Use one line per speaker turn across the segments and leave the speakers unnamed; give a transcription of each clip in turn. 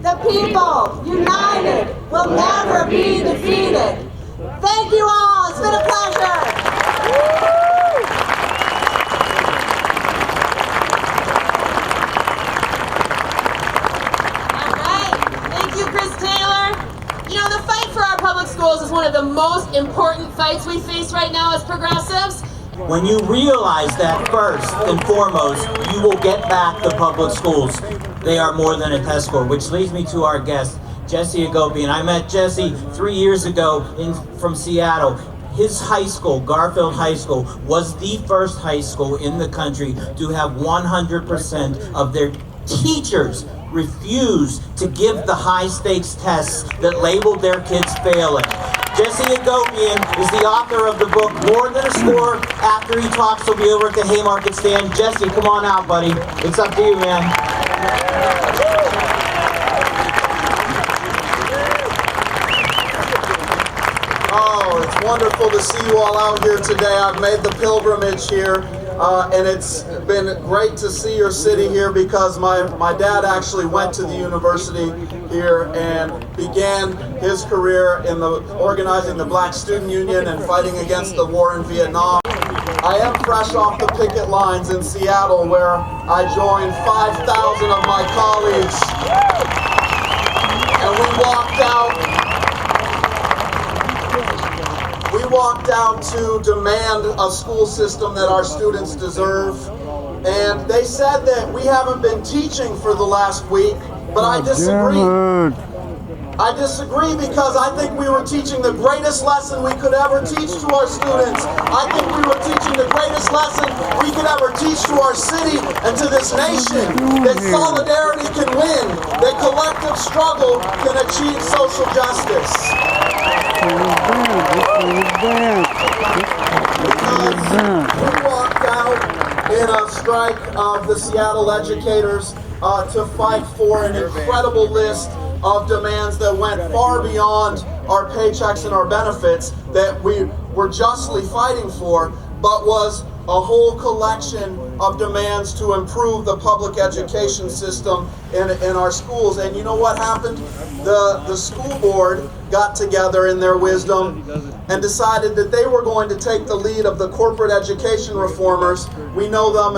the people, united, will never be defeated. Thank you all. It's been a pleasure. Schools is one of the most important fights we face right now as progressives.
When you realize that first and foremost, you will get back the public schools. They are more than a test score, which leads me to our guest, Jesse Hagopian. I met Jesse 3 years ago from Seattle. His high school, Garfield High School, was the first high school in the country to have 100% of their teachers refuse to give the high-stakes tests that labeled their kids failing. Jesse Hagopian is the author of the book More Than a Score. After he talks, he'll be over at the Haymarket stand. Jesse, come on out, buddy. It's up to you, man.
Oh, it's wonderful to see you all out here today. I've made the pilgrimage here. And it's been great to see your city here because my dad actually went to the university here and began his career in organizing the Black Student Union and fighting against the war in Vietnam. I am fresh off the picket lines in Seattle where I joined 5,000 of my colleagues and we walked out to demand a school system that our students deserve. And they said that we haven't been teaching for the last week, but I disagree. I disagree because I think we were teaching the greatest lesson we could ever teach to our students. I think we were teaching the greatest lesson we could ever teach to our city and to this nation, that solidarity can win, that collective struggle can achieve social justice. Because we walked out in a strike of the Seattle educators to fight for an incredible list of demands that went far beyond our paychecks and our benefits that we were justly fighting for, but was a whole collection of demands to improve the public education system in our schools. And you know what happened? The school board got together in their wisdom and decided that they were going to take the lead of the corporate education reformers. We know them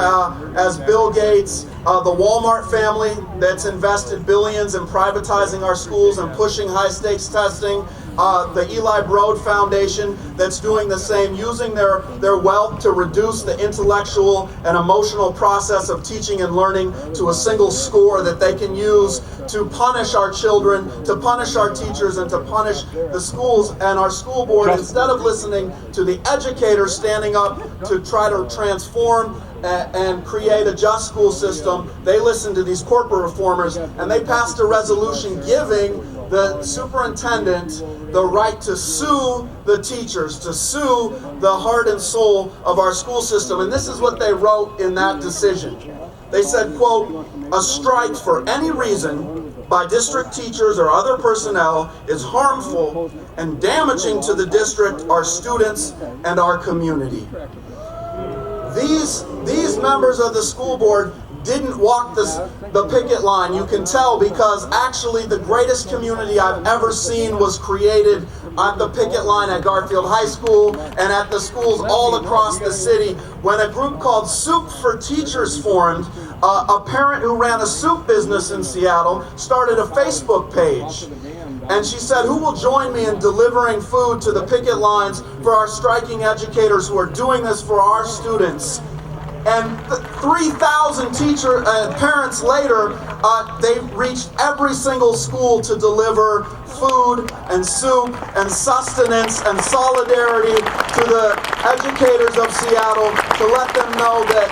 as Bill Gates, the Walmart family that's invested billions in privatizing our schools and pushing high-stakes testing, the Eli Broad Foundation that's doing the same, using their wealth to reduce the intellectual and emotional process of teaching and learning to a single score that they can use to punish our children, to punish our teachers, and to punish the schools. And our school board, instead of listening to the educators standing up to try to transform and create a just school system, they listened to these corporate reformers, and they passed a resolution giving the superintendent the right to sue the teachers, to sue the heart and soul of our school system. And this is what they wrote in that decision. They said, quote, "A strike for any reason by district teachers or other personnel is harmful and damaging to the district, our students, and our community." These members of the school board didn't walk the picket line. You can tell because actually the greatest community I've ever seen was created at the picket line at Garfield High School and at the schools all across the city when a group called Soup for Teachers formed. A parent who ran a soup business in Seattle started a Facebook page. And she said, "Who will join me in delivering food to the picket lines for our striking educators who are doing this for our students?" And 3,000 parents later, they reached every single school to deliver food and soup and sustenance and solidarity to the educators of Seattle to let them know that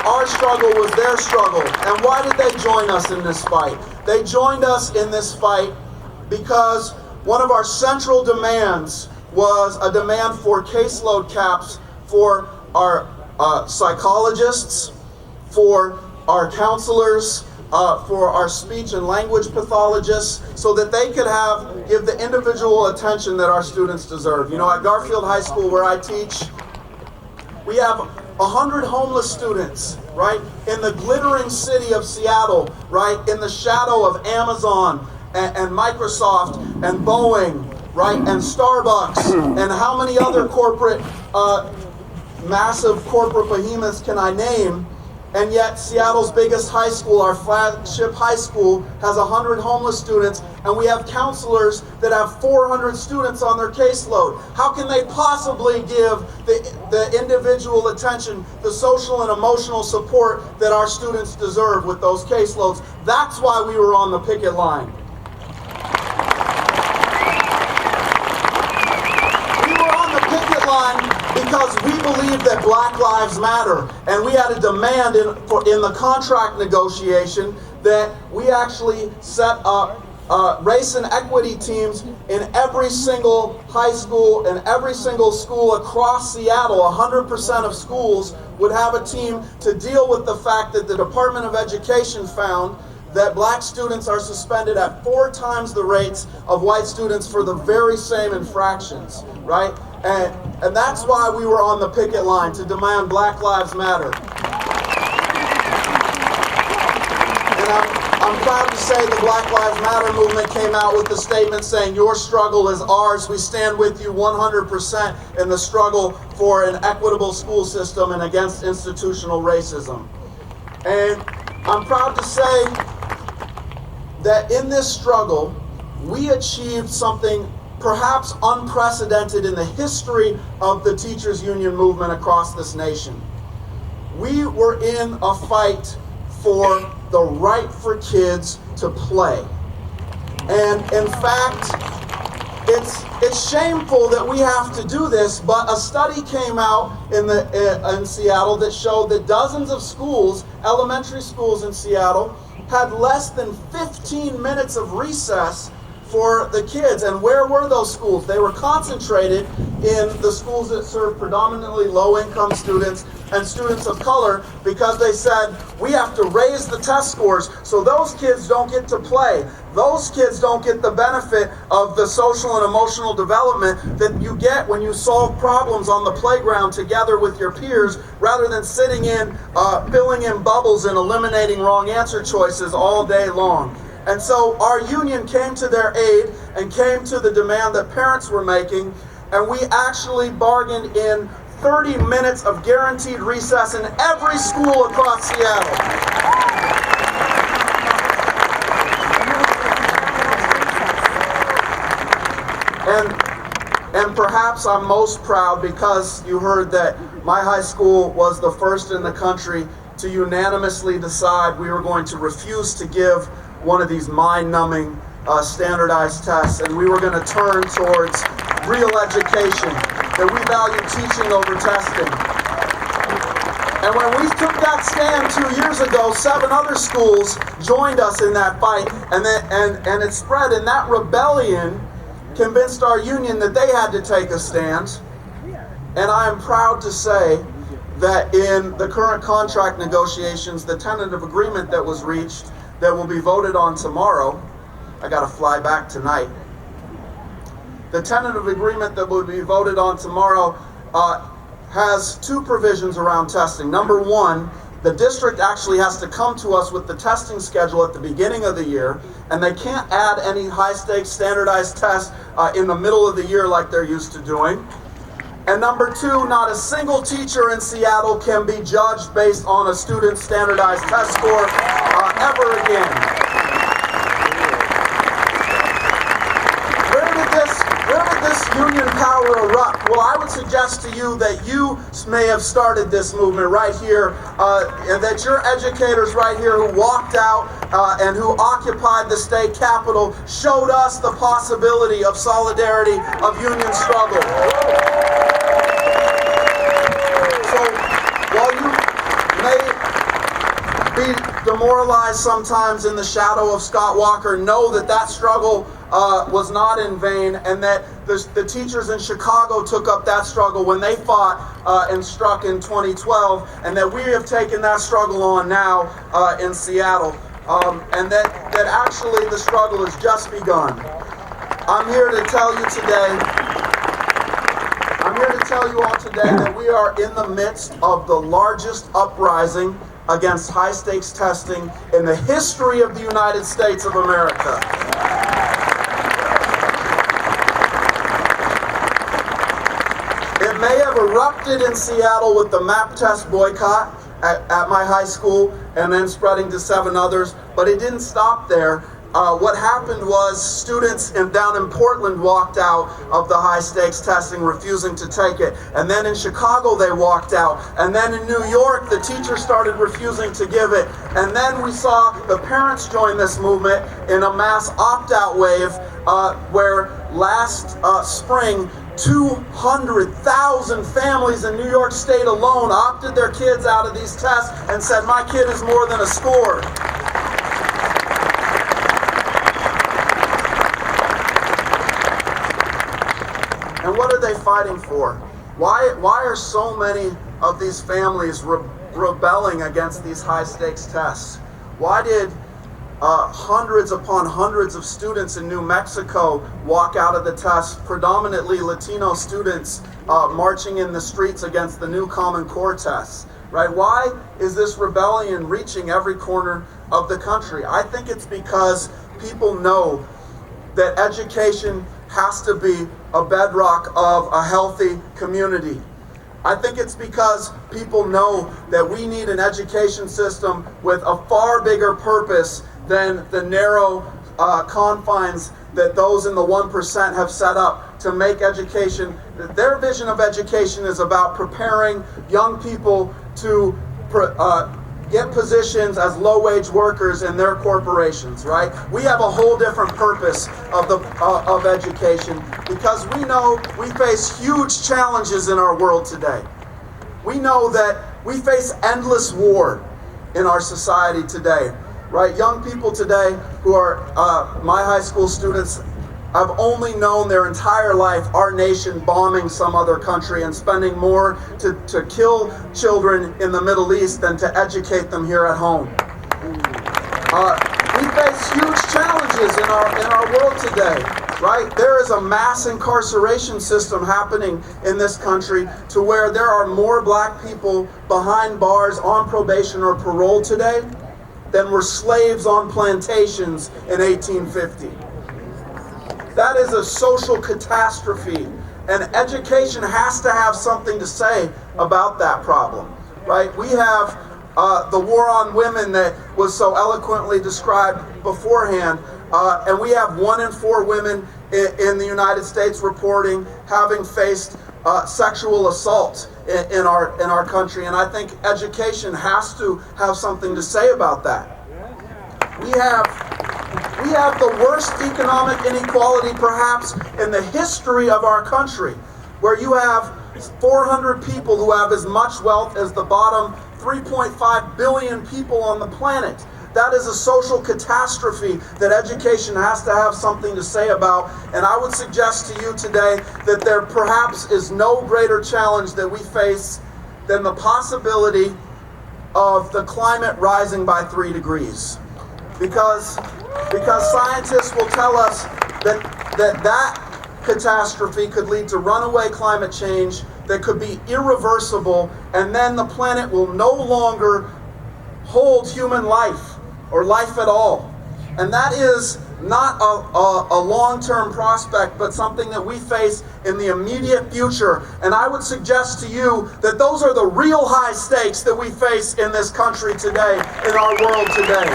our struggle was their struggle. And why did they join us in this fight? They joined us in this fight because one of our central demands was a demand for caseload caps for our psychologists, for our counselors, for our speech and language pathologists, so that they could give the individual attention that our students deserve. You know, at Garfield High School where I teach, we have 100 homeless students right? In the glittering city of Seattle, right? In the shadow of Amazon and Microsoft and Boeing, right? And Starbucks and how many other massive corporate behemoths can I name? And yet Seattle's biggest high school, our flagship high school, has 100 homeless students, and we have counselors that have 400 students on their caseload. How can they possibly give the individual attention, the social and emotional support that our students deserve with those caseloads? That's why we were on the picket line. Because we believe that Black Lives Matter, and we had a demand in the contract negotiation that we actually set up race and equity teams in every single high school and every single school across Seattle. 100% of schools would have a team to deal with the fact that the Department of Education found that black students are suspended at 4 times the rates of white students for the very same infractions, right? And that's why we were on the picket line, to demand Black Lives Matter. And I'm proud to say the Black Lives Matter movement came out with a statement saying, your struggle is ours. We stand with you 100% in the struggle for an equitable school system and against institutional racism. And I'm proud to say that in this struggle, we achieved something perhaps unprecedented in the history of the teachers' union movement across this nation. We were in a fight for the right for kids to play. And in fact, it's shameful that we have to do this, but a study came out in Seattle that showed that dozens of schools, elementary schools in Seattle, had less than 15 minutes of recess for the kids. And where were those schools? They were concentrated in the schools that serve predominantly low-income students and students of color, because they said, we have to raise the test scores so those kids don't get to play. Those kids don't get the benefit of the social and emotional development that you get when you solve problems on the playground together with your peers, rather than sitting in, filling in bubbles and eliminating wrong answer choices all day long. And so our union came to their aid and came to the demand that parents were making, and we actually bargained in 30 minutes of guaranteed recess in every school across Seattle. And perhaps I'm most proud because you heard that my high school was the first in the country to unanimously decide we were going to refuse to give one of these mind-numbing standardized tests, and we were going to turn towards real education, that we value teaching over testing. And when we took that stand 2 years ago, 7 other schools joined us in that fight, and it spread, and that rebellion convinced our union that they had to take a stand. And I am proud to say that in the current contract negotiations, the tentative agreement that was reached, that will be voted on tomorrow, I gotta fly back tonight. The tentative agreement that will be voted on tomorrow has 2 provisions around testing. Number 1, the district actually has to come to us with the testing schedule at the beginning of the year, and they can't add any high-stakes standardized tests in the middle of the year like they're used to doing. And number 2, not a single teacher in Seattle can be judged based on a student's standardized test score ever again. Where did this union power erupt? Well, I would suggest to you that you may have started this movement right here, and that your educators right here who walked out and who occupied the state capitol showed us the possibility of solidarity, of union struggle. So while you may be demoralized sometimes in the shadow of Scott Walker, know that that struggle was not in vain, and that the teachers in Chicago took up that struggle when they fought and struck in 2012, and that we have taken that struggle on now in Seattle, and that actually the struggle has just begun. I'm here to tell you all today that we are in the midst of the largest uprising against high-stakes testing in the history of the United States of America. It may have erupted in Seattle with the map test boycott at my high school and then spreading to 7 others, but it didn't stop there. What happened was students down in Portland walked out of the high-stakes testing, refusing to take it. And then in Chicago they walked out. And then in New York the teachers started refusing to give it. And then we saw the parents join this movement in a mass opt-out wave where last spring 200,000 families in New York State alone opted their kids out of these tests and said, "My kid is more than a score." And what are they fighting for? Why are so many of these families rebelling against these high-stakes tests? Why did hundreds upon hundreds of students in New Mexico walk out of the test, predominantly Latino students marching in the streets against the new Common Core tests? Right? Why is this rebellion reaching every corner of the country? I think it's because people know that education has to be a bedrock of a healthy community. I think it's because people know that we need an education system with a far bigger purpose than the narrow confines that those in the 1% have set up to make education. Their vision of education is about preparing young people to get positions as low-wage workers in their corporations, right? We have a whole different purpose of education because we know we face huge challenges in our world today. We know that we face endless war in our society today, right? Young people today who are my high school students have only known their entire life our nation bombing some other country and spending more to kill children in the Middle East than to educate them here at home. We face huge challenges in our world today, right? There is a mass incarceration system happening in this country to where there are more black people behind bars on probation or parole today than were slaves on plantations in 1850. That is a social catastrophe, and education has to have something to say about that problem, right? We have the war on women that was so eloquently described beforehand, and we have 1 in 4 women in the United States reporting having faced sexual assault in our country, and I think education has to have something to say about that. We have the worst economic inequality perhaps in the history of our country, where you have 400 people who have as much wealth as the bottom 3.5 billion people on the planet. That is a social catastrophe that education has to have something to say about. And I would suggest to you today that there perhaps is no greater challenge that we face than the possibility of the climate rising by 3 degrees. Because scientists will tell us that catastrophe could lead to runaway climate change that could be irreversible, and then the planet will no longer hold human life or life at all. And that is not a long-term prospect, but something that we face in the immediate future. And I would suggest to you that those are the real high stakes that we face in this country today, in our world today.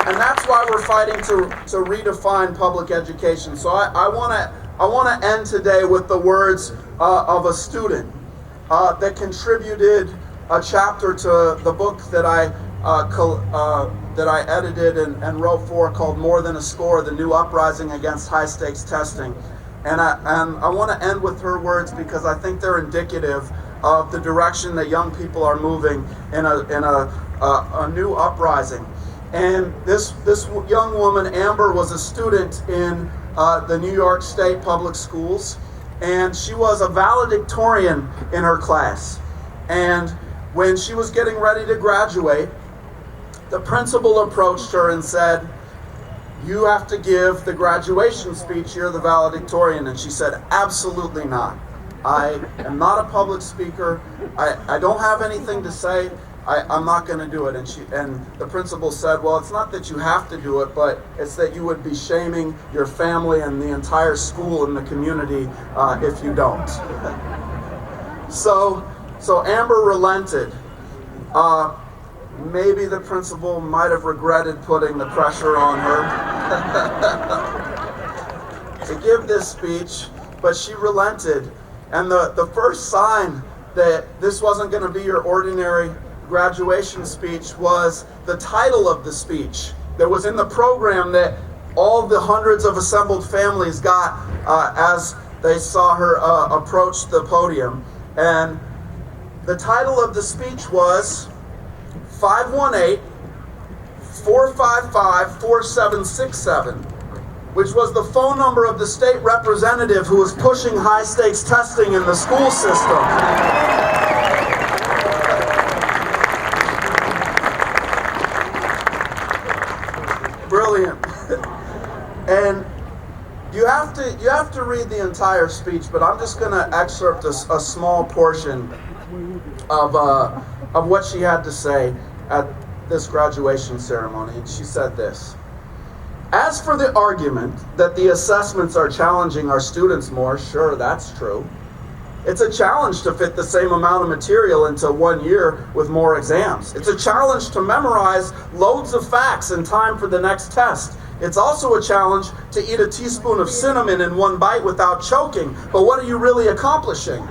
And that's why we're fighting to redefine public education. So I want to end today with the words of a student that contributed a chapter to the book that I edited and wrote for, called More Than a Score: The New Uprising Against High Stakes Testing. And I want to end with her words because I think they're indicative of the direction that young people are moving in a new uprising. And this young woman, Amber, was a student in the New York State public schools, and she was a valedictorian in her class. And when she was getting ready to graduate, the principal approached her and said, "You have to give the graduation speech, you're the valedictorian." And she said, "Absolutely not. I am not a public speaker. I don't have anything to say. I'm not going to do it. And the principal said, well, it's not that you have to do it, but it's that you would be shaming your family and the entire school and the community if you don't. So Amber relented. Maybe the principal might have regretted putting the pressure on her to give this speech, but she relented. And the first sign that this wasn't going to be your ordinary graduation speech was the title of the speech that was in the program that all the hundreds of assembled families got as they saw her approach the podium. And the title of the speech was 518-455-4767, which was the phone number of the state representative who was pushing high-stakes testing in the school system. Brilliant. And you have to read the entire speech, but I'm just going to excerpt a small portion of what she had to say at this graduation ceremony. And she said this: as for the argument that the assessments are challenging our students more, sure, that's true. It's a challenge to fit the same amount of material into 1 year with more exams. It's a challenge to memorize loads of facts in time for the next test. It's also a challenge to eat a teaspoon of cinnamon in one bite without choking. But what are you really accomplishing?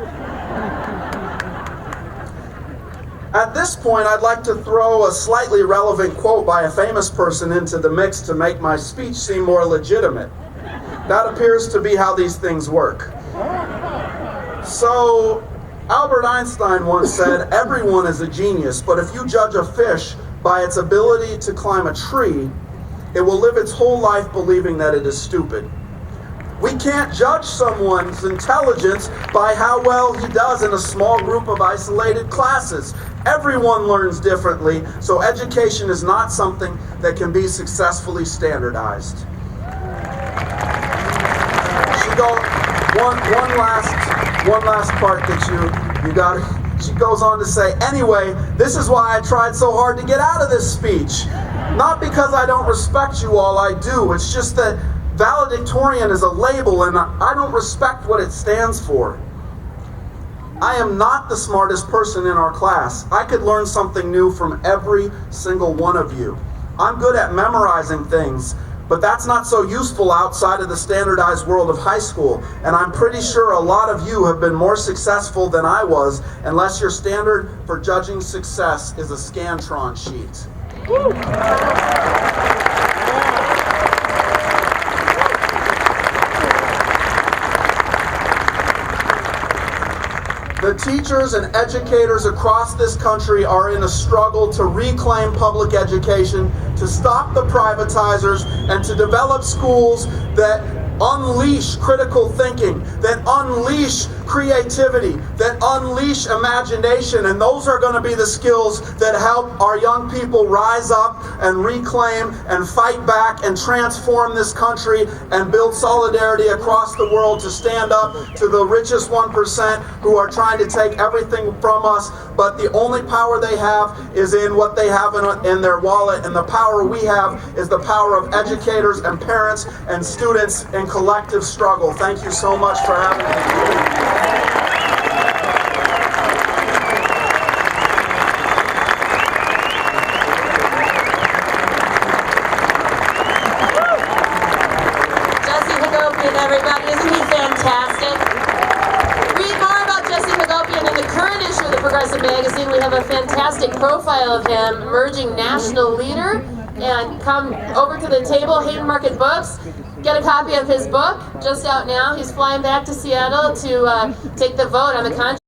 At this point, I'd like to throw a slightly relevant quote by a famous person into the mix to make my speech seem more legitimate. That appears to be how these things work. So, Albert Einstein once said, everyone is a genius, but if you judge a fish by its ability to climb a tree, it will live its whole life believing that it is stupid. We can't judge someone's intelligence by how well he does in a small group of isolated classes. Everyone learns differently, so education is not something that can be successfully standardized. One last part that you got. She goes on to say, anyway, this is why I tried so hard to get out of this speech. Not because I don't respect you all, I do. It's just that valedictorian is a label and I don't respect what it stands for. I am not the smartest person in our class. I could learn something new from every single one of you. I'm good at memorizing things, but that's not so useful outside of the standardized world of high school. And I'm pretty sure a lot of you have been more successful than I was, unless your standard for judging success is a Scantron sheet. The teachers and educators across this country are in a struggle to reclaim public education, to stop the privatizers, and to develop schools that unleash critical thinking, that unleash creativity, that unleash imagination. And those are going to be the skills that help our young people rise up and reclaim and fight back and transform this country and build solidarity across the world to stand up to the richest 1% who are trying to take everything from us. But the only power they have is in what they have in their wallet. And the power we have is the power of educators and parents and students in collective struggle. Thank you so much for having me.
Jesse Hagopian, everybody. Isn't he fantastic? Read more about Jesse Hagopian in the current issue of the Progressive Magazine. We have a fantastic profile of him, emerging national leader. And come over to the table, Hayden Market Books. Get a copy of his book, just out now. He's flying back to Seattle to take the vote on the contract.